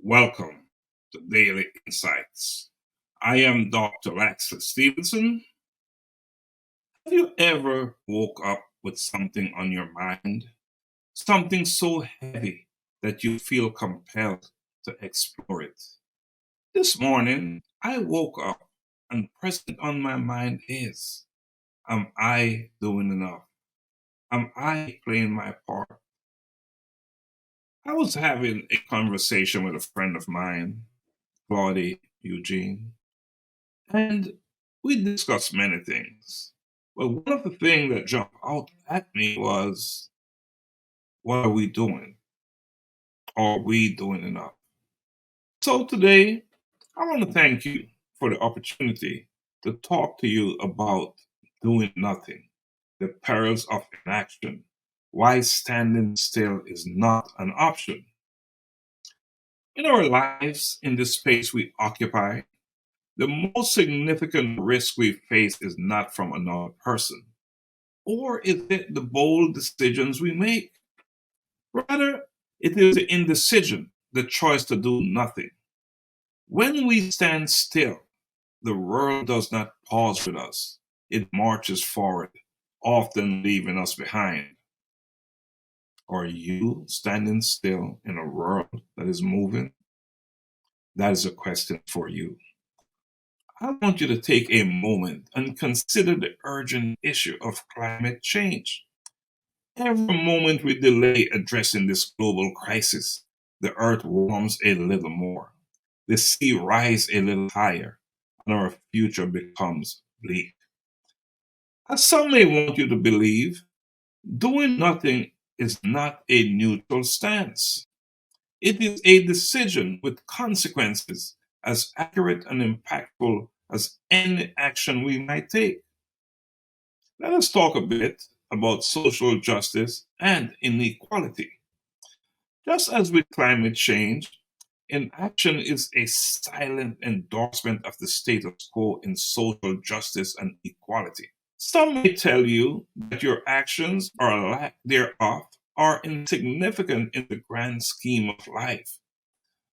Welcome to Daily Insights. I am Dr. Laxley Stephenson. Have you ever woke up with something on your mind? Something so heavy that you feel compelled to explore it? This morning, I woke up and present on my mind is, am I doing enough? Am I playing my part? I was having a conversation with a friend of mine, Claudie Eugene, and we discussed many things. Well, one of the things that jumped out at me was, what are we doing? Are we doing enough? So today, I want to thank you for the opportunity to talk to you about doing nothing, the perils of inaction, why standing still is not an option. In our lives, in this space we occupy, the most significant risk we face is not from another person, or is it the bold decisions we make? Rather, it is the indecision, the choice to do nothing. When we stand still, the world does not pause with us. It marches forward, often leaving us behind. Are you standing still in a world that is moving? That is a question for you. I want you to take a moment and consider the urgent issue of climate change. Every moment we delay addressing this global crisis, the earth warms a little more, the sea rises a little higher, and our future becomes bleak. As some may want you to believe, doing nothing is not a neutral stance. It is a decision with consequences as accurate and impactful as any action we might take. Let us talk a bit about social justice and inequality. Just as with climate change, inaction is a silent endorsement of the status quo in social justice and equality. Some may tell you that your actions or lack thereof are insignificant in the grand scheme of life.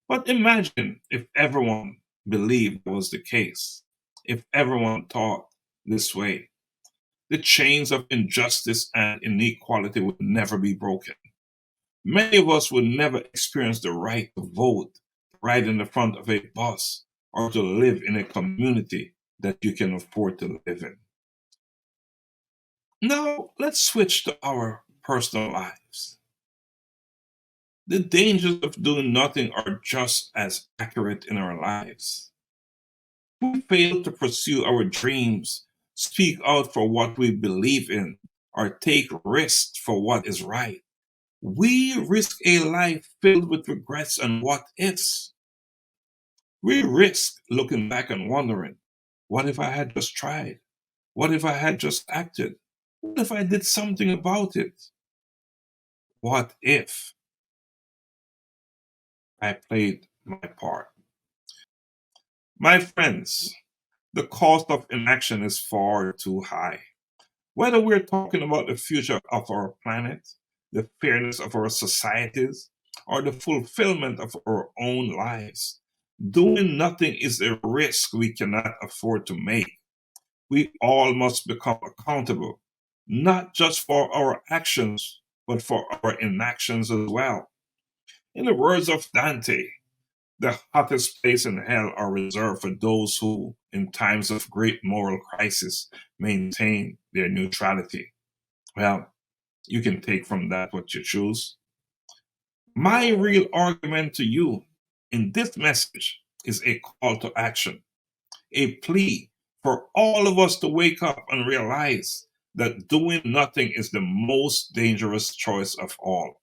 But imagine if everyone believed that was the case, if everyone thought this way. The chains of injustice and inequality would never be broken. Many of us would never experience the right to vote, to ride in the front of a bus, or to live in a community that you can afford to live in. Now, let's switch to our personal lives. The dangers of doing nothing are just as accurate in our lives. We fail to pursue our dreams, speak out for what we believe in, or take risks for what is right. We risk a life filled with regrets and what ifs. We risk looking back and wondering, what if I had just tried? What if I had just acted? What if I did something about it? What if I played my part? My friends, the cost of inaction is far too high. Whether we're talking about the future of our planet, the fairness of our societies, or the fulfillment of our own lives, doing nothing is a risk we cannot afford to make. We all must become accountable, not just for our actions, but for our inactions as well. In the words of Dante, the hottest place in hell are reserved for those who, in times of great moral crisis, maintain their neutrality. Well, you can take from that what you choose. My real argument to you in this message is a call to action, a plea for all of us to wake up and realize that doing nothing is the most dangerous choice of all.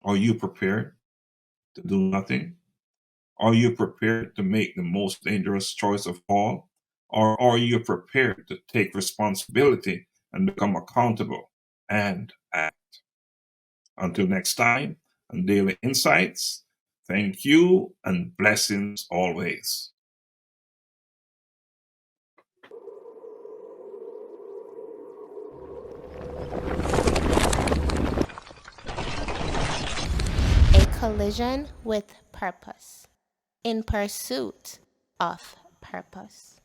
Are you prepared to do nothing? Are you prepared to make the most dangerous choice of all? Or are you prepared to take responsibility and become accountable and act? Until next time, on Daily Insights, thank you and blessings always. collision with purpose, in pursuit of purpose.